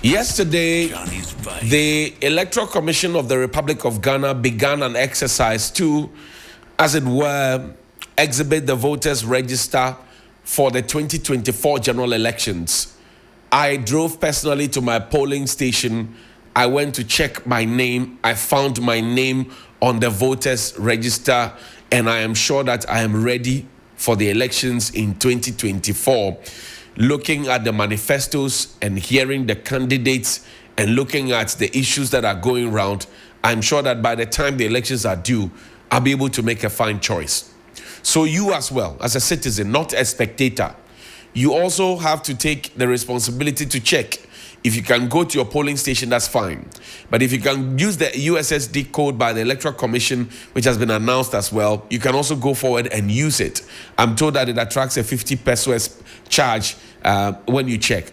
Yesterday, the Electoral Commission of the Republic of Ghana began an exercise to, as it were, exhibit the voters' register for the 2024 general elections. I drove personally to my polling station. I went to check my name. I found my name on the voters' register, and I am sure that I am ready for the elections in 2024. Looking at the manifestos and hearing the candidates and looking at the issues that are going around, I'm sure that by the time the elections are due, I'll be able to make a fine choice. So you as well, as a citizen, not a spectator, you also have to take the responsibility to check. If you can go to your polling station, that's fine. But if you can use the USSD code by the Electoral Commission, which has been announced as well, you can also go forward and use it. I'm told that it attracts a 50 pesos charge when you check.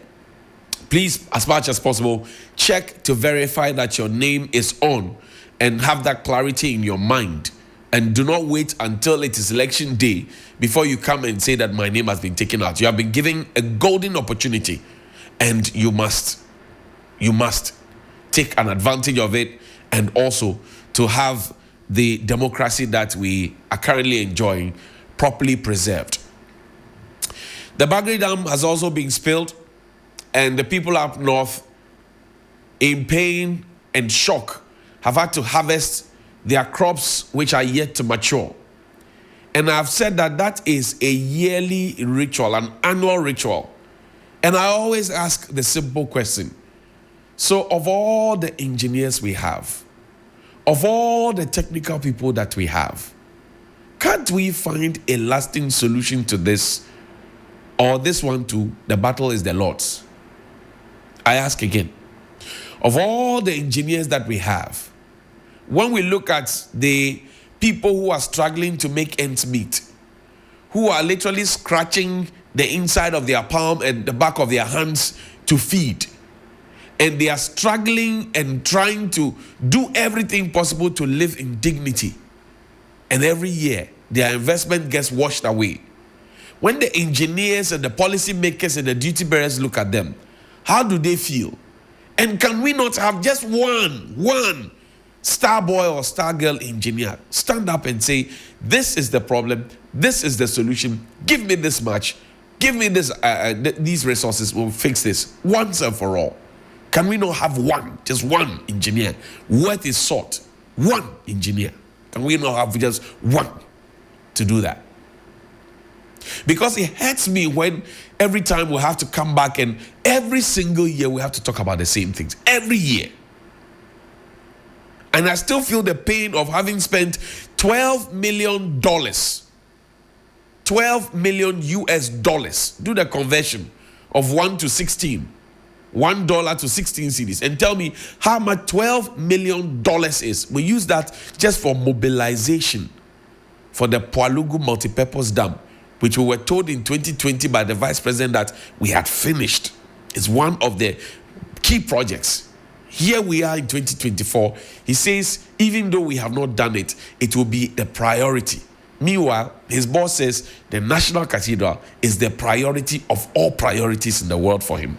Please, as much as possible, check to verify that your name is on and have that clarity in your mind. And do not wait until it is election day before you come and say that my name has been taken out. You have been given a golden opportunity, and you must take an advantage of it, and also to have the democracy that we are currently enjoying properly preserved. The Bagri Dam has also been spilled, and the people up north, in pain and shock, have had to harvest their crops which are yet to mature. And I've said that that is a yearly ritual, an annual ritual. And I always ask the simple question. So of all the engineers we have, of all the technical people that we have, can't we find a lasting solution to this? Or this one too, the battle is the Lord's? I ask again. Of all the engineers that we have, when we look at the people who are struggling to make ends meet, who are literally scratching the inside of their palm and the back of their hands to feed, and they are struggling and trying to do everything possible to live in dignity, and every year their investment gets washed away. When the engineers and the policy makers and the duty bearers look at them, how do they feel? And can we not have just one star boy or star girl engineer stand up and say, this is the problem, this is the solution, give me this much, give me this these resources, we'll fix this once and for all? Can we not have just one engineer worth his salt? One engineer. Can we not have just one to do that? Because it hurts me when every time we have to come back, and every single year we have to talk about the same things. Every year. And I still feel the pain of having spent $12 million. 12 million US dollars. Do the conversion of 1 to 16. $1 to 16 cedis. And tell me how much $12 million is. We use that just for mobilization for the Korle-Bu multipurpose dam, which we were told in 2020 by the Vice President that we had finished. It's one of the key projects. Here we are in 2024. He says, even though we have not done it, it will be the priority. Meanwhile, his boss says the National Cathedral is the priority of all priorities in the world for him.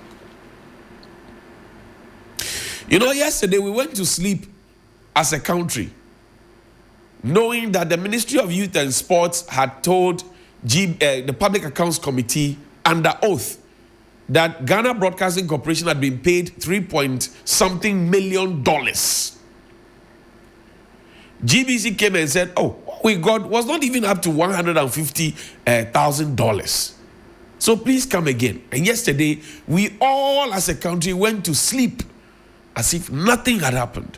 You know, yesterday we went to sleep as a country, knowing that the Ministry of Youth and Sports had told the Public Accounts Committee under oath that Ghana Broadcasting Corporation had been paid $3-point-something million. GBC came and said, oh, what we got was not even up to $150,000. So please come again. And yesterday, we all as a country went to sleep as if nothing had happened.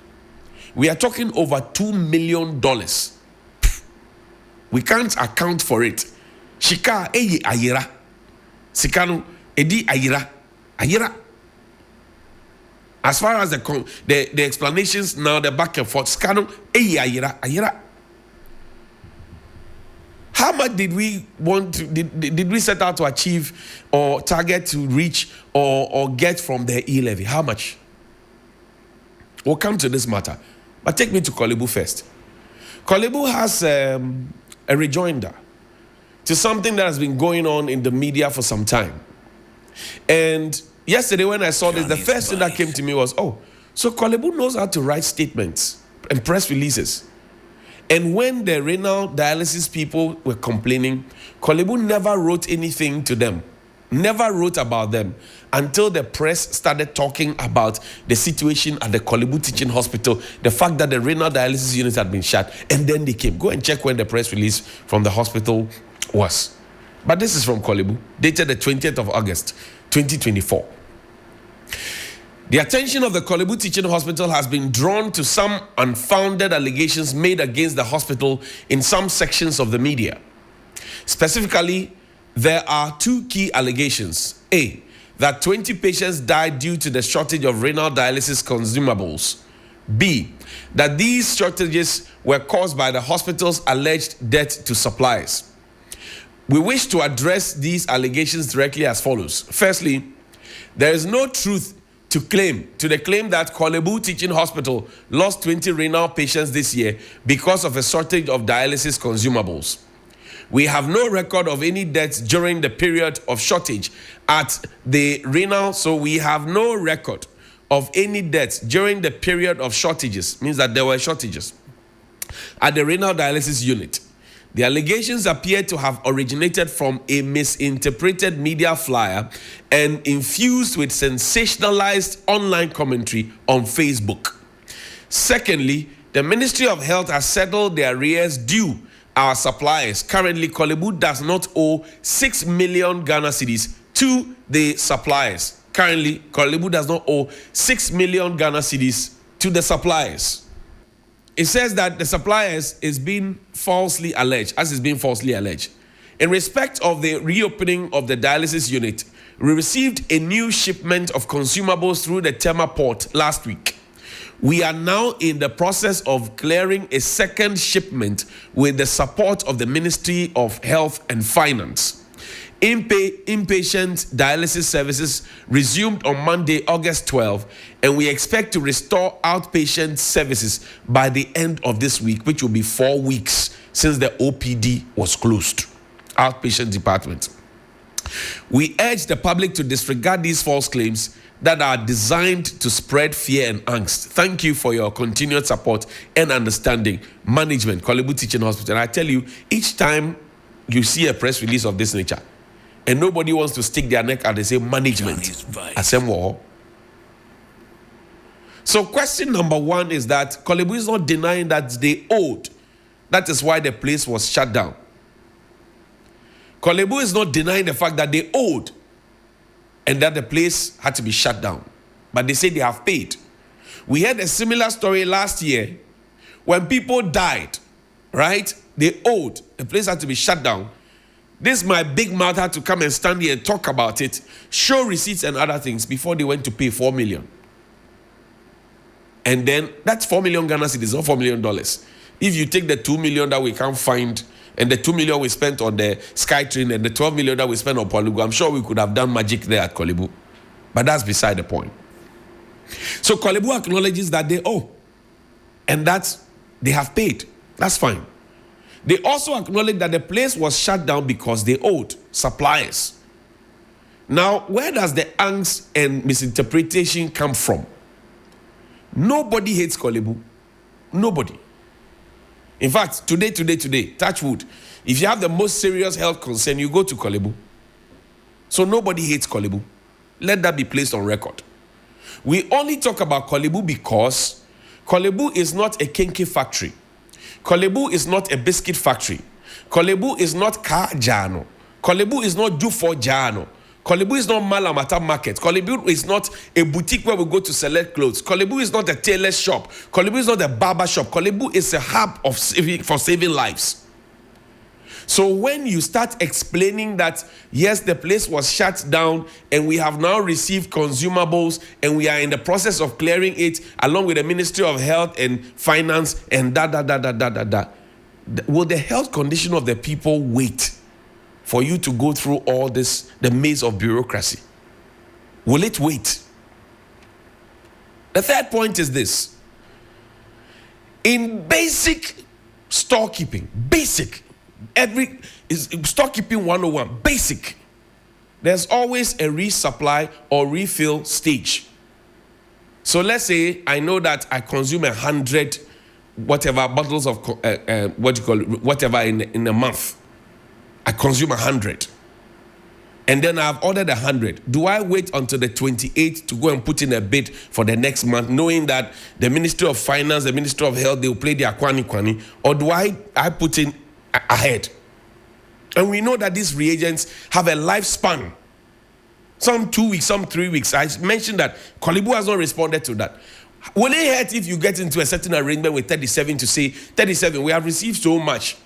We are talking over $2 million. We can't account for it. Shika eyi ayira. Sikano edi ayira. Ayira. As far as the explanations now, the back and forth, Sikano eyi ayira. Ayira. How much did we want to, did we set out to achieve or target to reach or get from the e-levy? How much? We'll come to this matter. But take me to Korle-Bu first. Korle-Bu has a rejoinder to something that has been going on in the media for some time. And yesterday when I saw this, the Johnnie's first thing that Vice. came to me was, oh, so Korle-Bu knows how to write statements and press releases. And when the renal dialysis people were complaining, Korle-Bu never wrote anything to them, never wrote about them until the press started talking about the situation at the Korle-Bu Teaching Hospital, the fact that the renal dialysis unit had been shut, and then they came. Go and check when the press release from the hospital was. But this is from Korle-Bu, dated the 20th of August, 2024. The attention of the Korle-Bu Teaching Hospital has been drawn to some unfounded allegations made against the hospital in some sections of the media. Specifically, there are two key allegations. A, that 20 patients died due to the shortage of renal dialysis consumables. B, that these shortages were caused by the hospital's alleged debt to suppliers. We wish to address these allegations directly as follows. Firstly, there is no truth to the claim that Korle-Bu Teaching Hospital lost 20 renal patients this year because of a shortage of dialysis consumables. We have no record of any deaths during the period of shortage at the renal, so we have no record of any deaths during the period of shortages, means that there were shortages at the renal dialysis unit. The allegations appear to have originated from a misinterpreted media flyer and infused with sensationalized online commentary on Facebook. Secondly, the Ministry of Health has settled the arrears due our suppliers. Currently, Korle-Bu does not owe 6 million Ghana cedis to the suppliers. Currently, Korle-Bu does not owe 6 million Ghana cedis to the suppliers. It says that the suppliers is being falsely alleged, as is being falsely alleged. In respect of the reopening of the dialysis unit, we received a new shipment of consumables through the Tema port last week. We are now in the process of clearing a second shipment with the support of the Ministry of Health and Finance. Inpatient dialysis services resumed on Monday, August 12, and we expect to restore outpatient services by the end of this week, which will be 4 weeks since the OPD was closed, outpatient department. We urge the public to disregard these false claims that are designed to spread fear and angst. Thank you for your continued support and understanding. Management, Korle-Bu Teaching Hospital. And I tell you, each time you see a press release of this nature, and nobody wants to stick their neck out and say management. So question number one is that Korle-Bu is not denying that they owed. That is why the place was shut down. Korle-Bu is not denying the fact that they owed and that the place had to be shut down. But they say they have paid. We had a similar story last year when people died, right? They owed. The place had to be shut down. This my big mouth had to come and stand here and talk about it, show receipts and other things before they went to pay 4 million. And then that's 4 million Ghana cedis, not $4 million. If you take the 2 million that we can't find and the 2 million we spent on the SkyTrain and the 12 million that we spent on Korle-Bu, I'm sure we could have done magic there at Korle-Bu. But that's beside the point. So Korle-Bu acknowledges that they owe and that they have paid. That's fine. They also acknowledge that the place was shut down because they owed suppliers. Now, where does the angst and misinterpretation come from? Nobody hates Korle-Bu. Nobody. In fact, today, touch wood, if you have the most serious health concern, you go to Korle-Bu. So nobody hates Korle-Bu. Let that be placed on record. We only talk about Korle-Bu because Korle-Bu is not a kinky factory. Korle-Bu is not a biscuit factory. Korle-Bu is not car jano. Korle-Bu is not do for jano. Korle-Bu is not Malamata market. Korle-Bu is not a boutique where we go to select clothes. Korle-Bu is not a tailor shop. Korle-Bu is not a barber shop. Korle-Bu is a hub of saving lives. So when you start explaining that, yes, the place was shut down and we have now received consumables and we are in the process of clearing it along with the Ministry of Health and Finance and will the health condition of the people wait for you to go through all this, the maze of bureaucracy? Will it wait? The third point is this. In basic storekeeping, storekeeping 101, basic. there's always a resupply or refill stage. So let's say I know that I consume 100 whatever bottles of whatever in a month. I consume 100. And then I've ordered 100. Do I wait until the 28th to go and put in a bid for the next month, knowing that the Ministry of Finance, the Ministry of Health, they will play their kwani, or do I put in ahead? And we know that these reagents have a lifespan. Some 2 weeks, some 3 weeks. I mentioned that Korle-Bu has not responded to that. Will it hurt if you get into a certain arrangement with 37 to say, 37, we have received so much.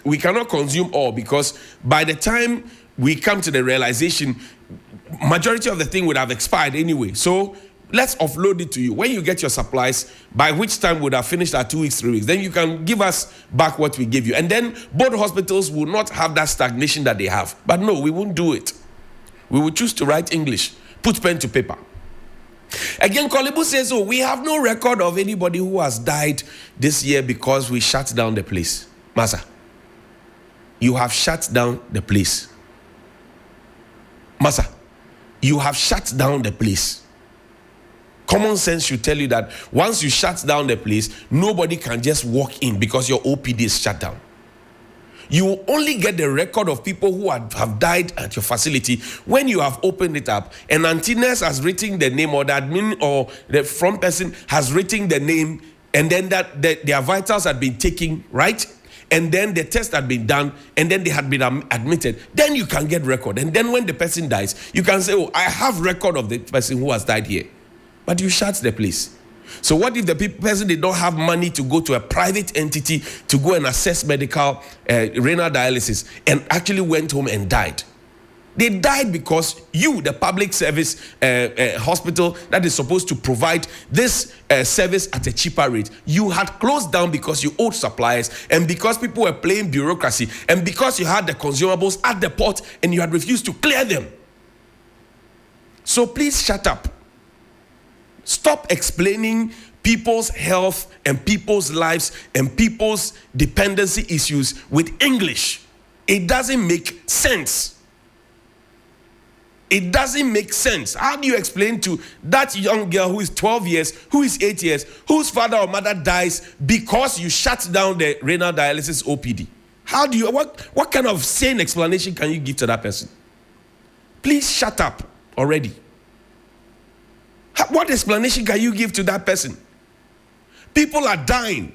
We cannot consume all, because by the time we come to the realization, majority of the thing would have expired anyway. So let's offload it to you. When you get your supplies, by which time would have finished at 2 weeks, 3 weeks, then you can give us back what we give you. And then both hospitals will not have that stagnation that they have. But no, we won't do it. We will choose to write English, put pen to paper. Again, Korle-Bu says, oh, we have no record of anybody who has died this year because we shut down the place. Masa, you have shut down the place. Masa, you have shut down the place. Common sense should tell you that once you shut down the place, nobody can just walk in because your OPD is shut down. You will only get the record of people who have died at your facility when you have opened it up and auntie nurse has written the name, or the admin or the front person has written the name, and then that their vitals had been taken, right? And then the test had been done, and then they had been admitted. Then you can get record. And then when the person dies, you can say, oh, I have record of the person who has died here. But you shut the place. So what if the person did not have money to go to a private entity to go and assess medical renal dialysis and actually went home and died? They died because you, the public service hospital that is supposed to provide this service at a cheaper rate, you had closed down because you owed suppliers, and because people were playing bureaucracy, and because you had the consumables at the port and you had refused to clear them. So please shut up. Stop explaining people's health and people's lives and people's dependency issues with English. It doesn't make sense. It doesn't make sense. How do you explain to that young girl who is 12 years, who is 8 years, whose father or mother dies because you shut down the renal dialysis OPD? How do you, what kind of sane explanation can you give to that person? Please shut up already. What explanation can you give to that person? People are dying.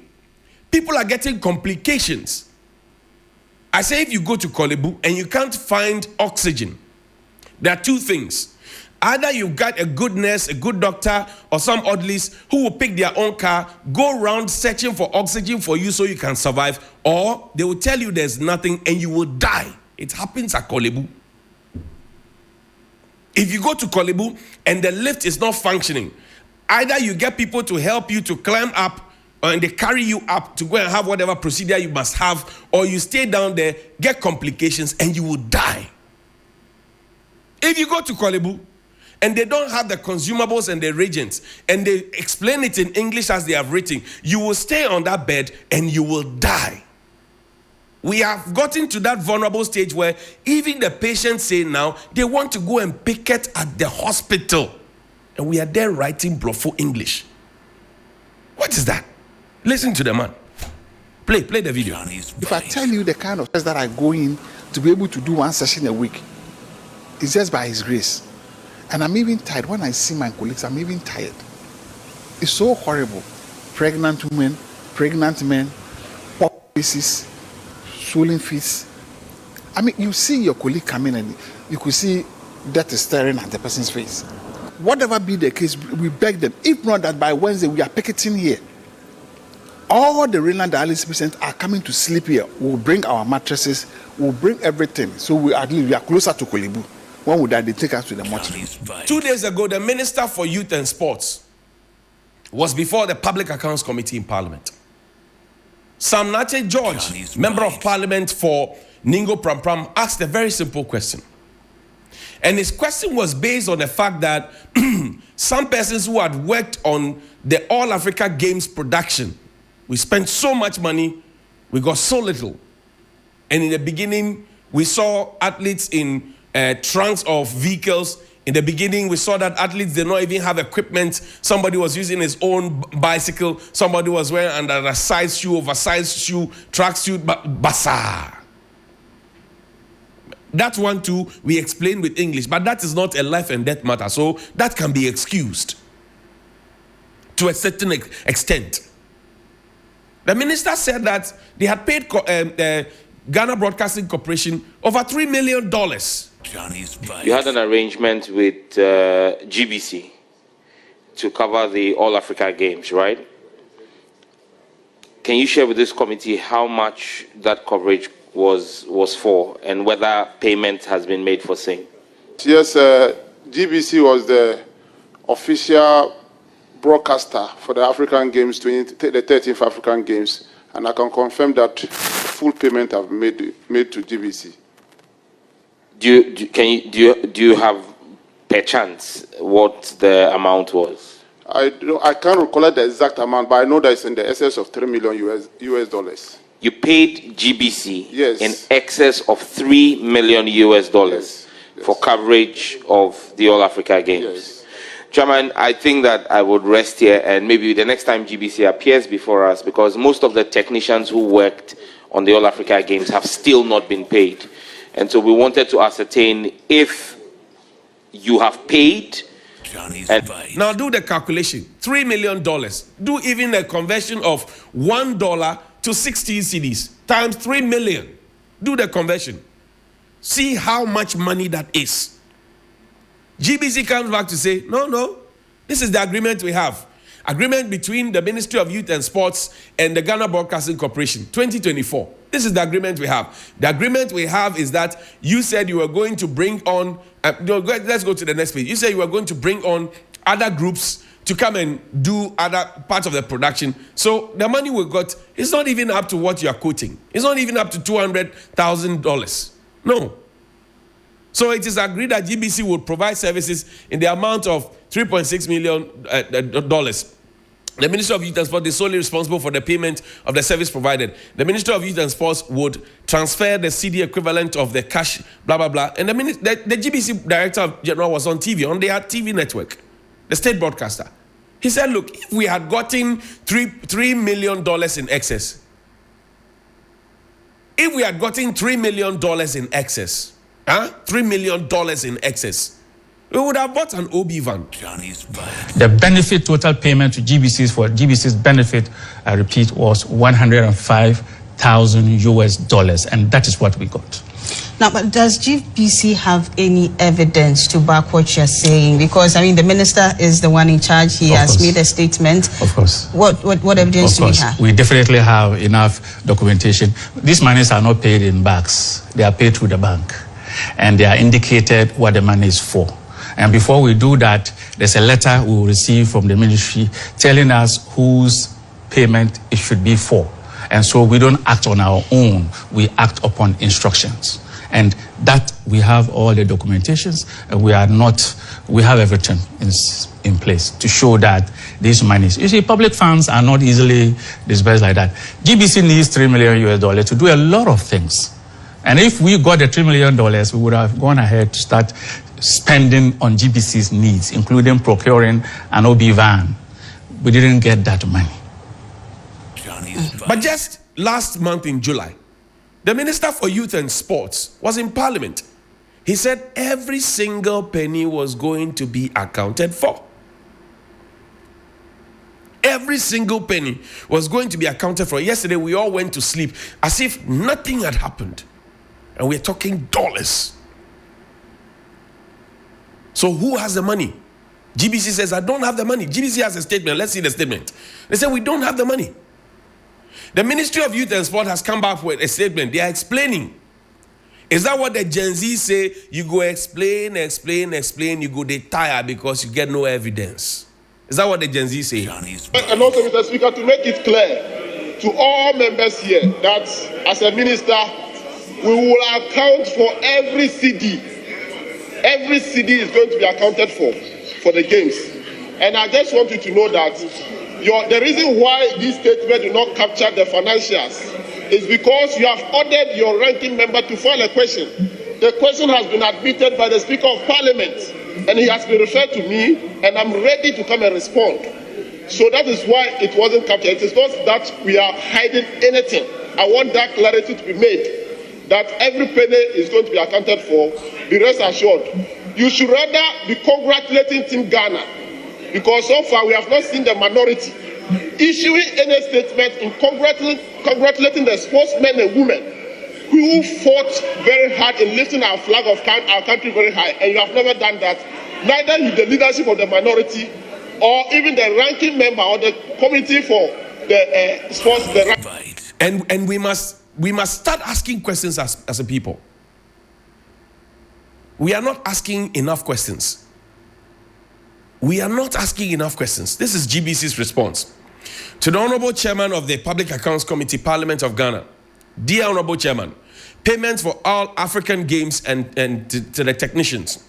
People are getting complications. I say if you go to Korle-Bu and you can't find oxygen, there are two things. Either you've got a good nurse, a good doctor, or some oddlies who will pick their own car, go around searching for oxygen for you so you can survive, or they will tell you there's nothing and you will die. It happens at Korle-Bu. If you go to Korle-Bu and the lift is not functioning, either you get people to help you to climb up and they carry you up to go and have whatever procedure you must have, or you stay down there, get complications, and you will die. If you go to Korle-Bu and they don't have the consumables and the reagents, and they explain it in English as they have written, you will stay on that bed and you will die. We have gotten to that vulnerable stage where even the patients say now they want to go and picket at the hospital. And we are there writing bluffo English. What is that? Listen to the man. Play the video. If I tell you the kind of tests that I go in to be able to do one session a week, it's just by His grace. And I'm even tired. When I see my colleagues, I'm even tired. It's so horrible. Pregnant women, pregnant men, pop faces, swollen feet. I mean, you see your colleague come in and you could see death is staring at the person's face. Whatever be the case, we beg them. If not that by Wednesday, we are picketing here. All the renal dialysis patients are coming to sleep here. We'll bring our mattresses, we'll bring everything. So we are closer to Korle-Bu. When would that they take us to the mortuary? 2 days ago, the Minister for Youth and Sports was before the Public Accounts Committee in Parliament. Sam Nache George, Member of Parliament for Ningo Pram, asked a very simple question. And his question was based on the fact that some persons who had worked on the All Africa Games production, we spent so much money, we got so little. And in the beginning, we saw athletes in trunks of vehicles. In the beginning, we saw that athletes did not even have equipment. Somebody was using his own bicycle. Somebody was wearing under a size shoe, oversized shoe, tracksuit, bazaar. That one too, we explain with English, but that is not a life and death matter. So that can be excused to a certain extent. The minister said that they had paid Ghana Broadcasting Corporation over $3 million. You had an arrangement with GBC to cover the All Africa Games, right? Can you share with this committee how much that coverage was for and whether payment has been made for same? Yes, GBC was the official broadcaster for the African Games, the 13th African Games, and I can confirm that full payment have made to GBC. Do you have per chance what the amount was? I can't recall the exact amount, but I know that it's in the excess of $3 million US dollars. You paid GBC yes. in excess of $3 million US dollars yes. for coverage of the All Africa Games. Yes. Chairman, I think that I would rest here and maybe the next time GBC appears before us, because most of the technicians who worked on the All Africa Games have still not been paid. And so we wanted to ascertain if you have paid. Now do the calculation. $3 million. Do even a conversion of $1 to 16 cedis times 3 million. Do the conversion. See how much money that is. GBC comes back to say, no, this is the agreement we have. Agreement between the Ministry of Youth and Sports and the Ghana Broadcasting Corporation, 2024. This is the agreement we have. The agreement we have is that you said you were going to bring on, let's go to the next page. You said you were going to bring on other groups to come and do other parts of the production. So the money we got is not even up to what you are quoting. It's not even up to $200,000. No. So it is agreed that GBC would provide services in the amount of $3.6 million. The Minister of Youth and Sports is solely responsible for the payment of the service provided. The Minister of Youth and Sports would transfer the CD equivalent of the cash, blah, blah, blah. And the GBC Director General was on TV, on their TV network, the state broadcaster. He said, look, if we had gotten $3 million in excess, $3 million in excess, $3 million in excess, we would have bought an OB van. The benefit total payment to GBC's for GBC's benefit, I repeat, was $105,000 US dollars, and that is what we got. Now, but does GBC have any evidence to back what you're saying? Because, I mean, the minister is the one in charge. He has made a statement. Of course. What evidence do we have? We definitely have enough documentation. These monies are not paid in bags. They are paid through the bank. And they are indicated what the money is for. And before we do that, there's a letter we will receive from the ministry telling us whose payment it should be for. And so we don't act on our own. We act upon instructions. And that we have all the documentations, and we have everything in place to show that these monies. You see, public funds are not easily disbursed like that. GBC needs $3 million US dollars to do a lot of things. And if we got the $3 million, we would have gone ahead to start spending on GBC's needs, including procuring an OB van. We didn't get that money. But just last month in July, the Minister for Youth and Sports was in Parliament. He said every single penny was going to be accounted for. Every single penny was going to be accounted for. Yesterday, we all went to sleep as if nothing had happened. And we're talking dollars. So who has the money? GBC says, I don't have the money. GBC has a statement. Let's see the statement. They say, we don't have the money. The Ministry of Youth and Sport has come back with a statement. They are explaining. Is that what the Gen Z say? You go explain, you go they tire because you get no evidence. Is that what the Gen Z say? And also, Mr. Speaker, to make it clear to all members here that as a minister, we will account for every CD. Every CD is going to be accounted for the games. And I just want you to know that the reason why this statement do not capture the financials is because you have ordered your ranking member to file a question The question has been admitted by the Speaker of Parliament, and he has been referred to me, and I'm ready to come and respond. So that is why it wasn't captured. It is not that we are hiding anything. I want that clarity to be made, that every penny is going to be accounted for. Be rest assured. You should rather be congratulating Team Ghana, because so far we have not seen the minority issuing any statement in congratulating the sportsmen and women who fought very hard in lifting our flag of our country very high, and you have never done that. Neither you, the leadership of the minority, or even the ranking member or the committee for the sports. And we must start asking questions as a people. We are not asking enough questions. We are not asking enough questions. This is GBC's response to the Honorable Chairman of the Public Accounts Committee, Parliament of Ghana. Dear Honorable Chairman, payments for all African games and to the technicians.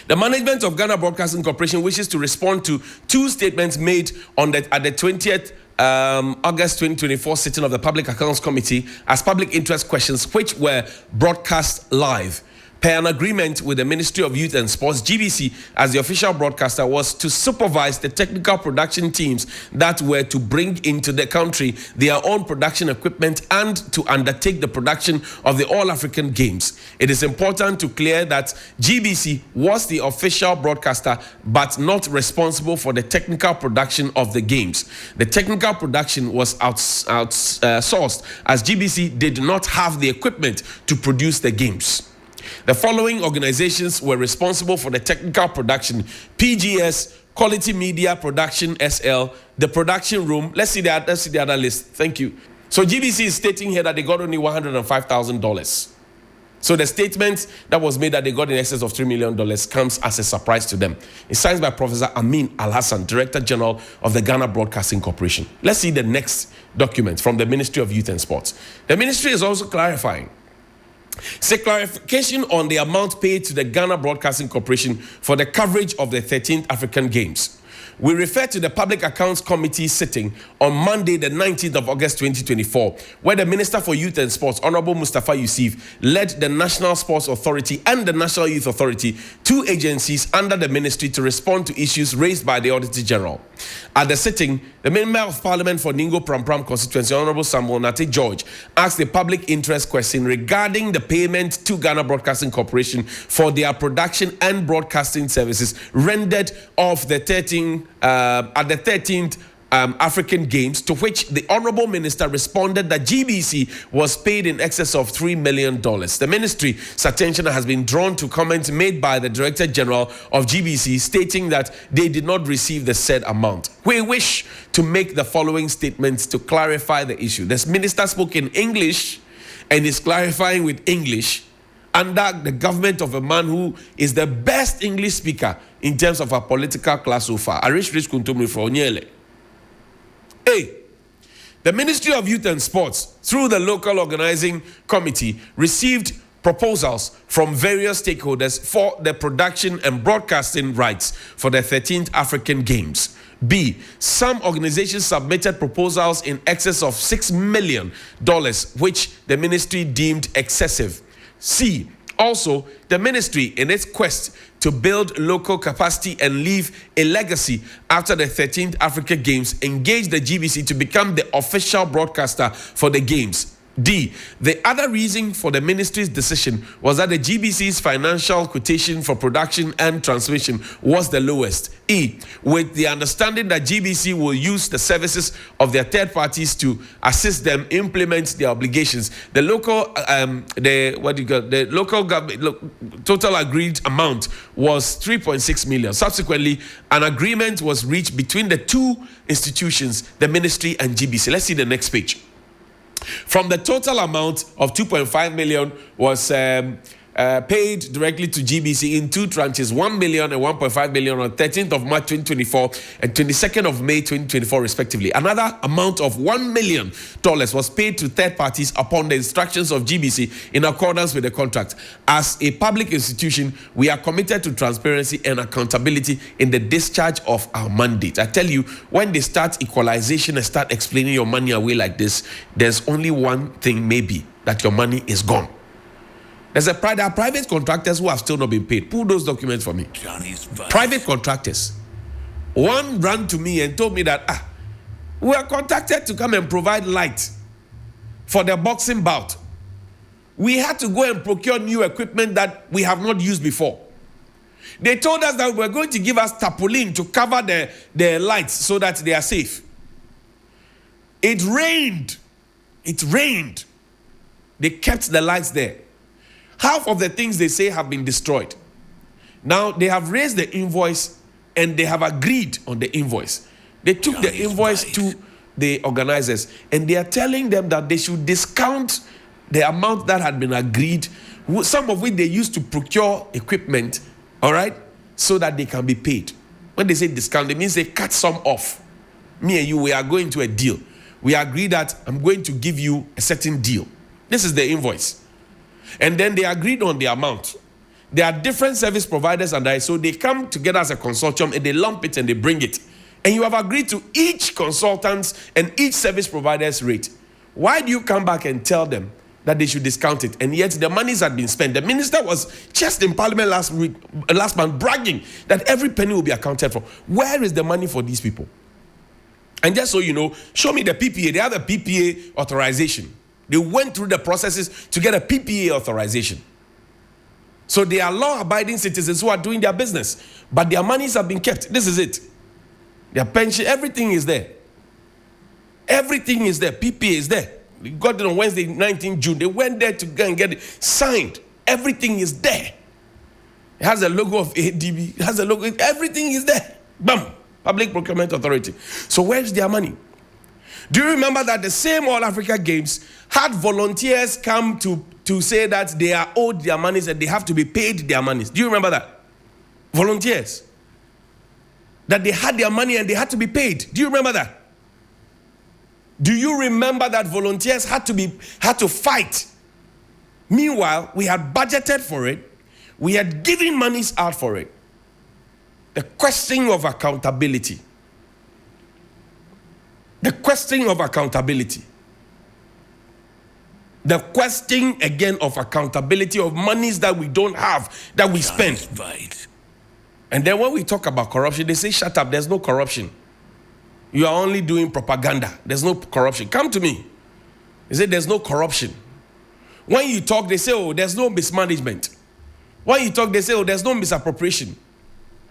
The management of Ghana Broadcasting Corporation wishes to respond to two statements made at the 20th August 2024 sitting of the Public Accounts Committee as public interest questions, which were broadcast live. Per an agreement with the Ministry of Youth and Sports, GBC, as the official broadcaster, was to supervise the technical production teams that were to bring into the country their own production equipment and to undertake the production of the All-African Games. It is important to clear that GBC was the official broadcaster but not responsible for the technical production of the games. The technical production was outsourced as GBC did not have the equipment to produce the games. The following organizations were responsible for the technical production: PGS, Quality Media Production SL, the production room. Let's see the other list. Thank you. So GBC is stating here that they got only $105,000. So the statement that was made that they got in excess of $3 million comes as a surprise to them. It's signed by Professor Amin Al-Hassan, Director General of the Ghana Broadcasting Corporation. Let's see the next document from the Ministry of Youth and Sports. The ministry is also clarifying. It's a clarification on the amount paid to the Ghana Broadcasting Corporation for the coverage of the 13th African Games. We refer to the Public Accounts Committee sitting on Monday, the 19th of August 2024, where the Minister for Youth and Sports, Honorable Mustafa Yusuf, led the National Sports Authority and the National Youth Authority, two agencies under the ministry, to respond to issues raised by the Auditor General. At the sitting, the Member of Parliament for Ningo Prampram constituency, Honorable Samuel Nate George, asked a public interest question regarding the payment to Ghana Broadcasting Corporation for their production and broadcasting services rendered of the 13th African Games, to which the Honorable Minister responded that GBC was paid in excess of $3 million. The ministry's attention has been drawn to comments made by the Director General of GBC stating that they did not receive the said amount. We wish to make the following statements to clarify the issue. This minister spoke in English and is clarifying with English under the government of a man who is the best English speaker in terms of our political class so far. Arish Rich Kuntumri for Onyele. Hey, the Ministry of Youth and Sports, through the local organizing committee, received proposals from various stakeholders for the production and broadcasting rights for the 13th African Games. B, some organizations submitted proposals in excess of $6 million, which the ministry deemed excessive. C, also, the ministry, in its quest to build local capacity and leave a legacy after the 13th Africa Games, engaged the GBC to become the official broadcaster for the Games. D, the other reason for the ministry's decision was that the GBC's financial quotation for production and transmission was the lowest. E, with the understanding that GBC will use the services of their third parties to assist them implement their obligations. The local government total agreed amount was $3.6 million. Subsequently, an agreement was reached between the two institutions, the ministry and GBC. Let's see the next page. From the total amount of $2.5 million was paid directly to GBC in two tranches, $1 million and $1.5 million on 13th of March 2024 and 22nd of May 2024 respectively. Another amount of $1 million was paid to third parties upon the instructions of GBC in accordance with the contract. As a public institution, we are committed to transparency and accountability in the discharge of our mandate. I tell you, when they start equalization and start explaining your money away like this, there's only one thing maybe, that your money is gone. There are private contractors who have still not been paid. Pull those documents for me. Private contractors. One ran to me and told me that we are contacted to come and provide light for the boxing bout. We had to go and procure new equipment that we have not used before. They told us that we're going to give us tarpaulin to cover the lights so that they are safe. It rained. It rained. They kept the lights there. Half of the things they say have been destroyed. Now they have raised the invoice and they have agreed on the invoice. They took the invoice to the organizers and they are telling them that they should discount the amount that had been agreed, some of which they used to procure equipment, all right, so that they can be paid. When they say discount, it means they cut some off. Me and you, we are going to a deal. We agree that I'm going to give you a certain deal. This is the invoice. And then they agreed on the amount. There are different service providers and so they come together as a consortium and they lump it and they bring it. And you have agreed to each consultant's and each service provider's rate. Why do you come back and tell them that they should discount it? And yet the monies had been spent. The minister was just in parliament last month bragging that every penny will be accounted for. Where is the money for these people? And just so you know, show me the PPA. They have a PPA authorization. They went through the processes to get a PPA authorization. So they are law-abiding citizens who are doing their business, but their monies have been kept. This is it. Their pension, everything is there. Everything is there. PPA is there. We got it on Wednesday, 19 June. They went there to go and get it signed. Everything is there. It has a logo of ADB. It has a logo. Everything is there. Bam. Public Procurement Authority. So where's their money? Do you remember that the same All Africa Games had volunteers come to say that they are owed their monies and they have to be paid their monies? Do you remember that? Volunteers. That they had their money and they had to be paid. Do you remember that? Do you remember that volunteers had to fight? Meanwhile, we had budgeted for it. We had given monies out for it. The question of accountability. The question of accountability. The question again of accountability of monies that we don't have, that we spend. Right. And then when we talk about corruption, they say, shut up, there's no corruption. You are only doing propaganda. There's no corruption. Come to me. They say there's no corruption. When you talk, they say, oh, there's no mismanagement. When you talk, they say, oh, there's no misappropriation.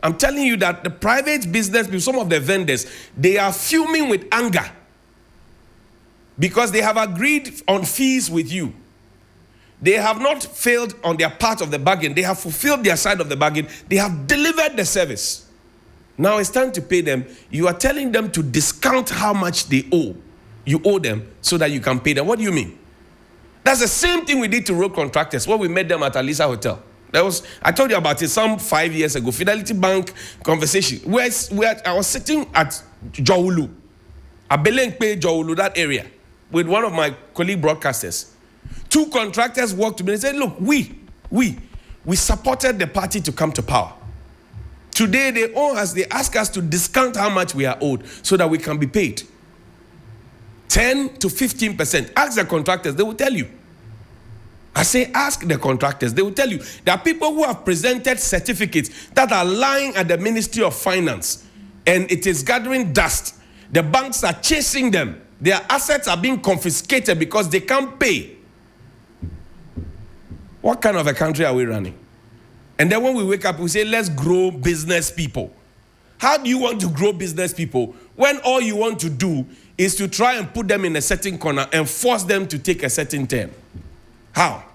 I'm telling you that the private business, some of the vendors, they are fuming with anger because they have agreed on fees with you. They have not failed on their part of the bargain. They have fulfilled their side of the bargain. They have delivered the service. Now it's time to pay them. You are telling them to discount how much they owe. You owe them so that you can pay them. What do you mean? That's the same thing we did to road contractors when we met them at Alisa Hotel. I told you about it some 5 years ago. Fidelity Bank conversation. Where I was sitting at Jowulu, Abelenkpe, Jowulu, that area, with one of my colleague broadcasters. Two contractors walked to me and said, look, we supported the party to come to power. Today they ask us to discount how much we are owed so that we can be paid. 10 to 15%. Ask the contractors, they will tell you. I say, ask the contractors. They will tell you. There are people who have presented certificates that are lying at the Ministry of Finance, and it is gathering dust. The banks are chasing them. Their assets are being confiscated because they can't pay. What kind of a country are we running? And then when we wake up, we say, let's grow business people. How do you want to grow business people when all you want to do is to try and put them in a certain corner and force them to take a certain term? How?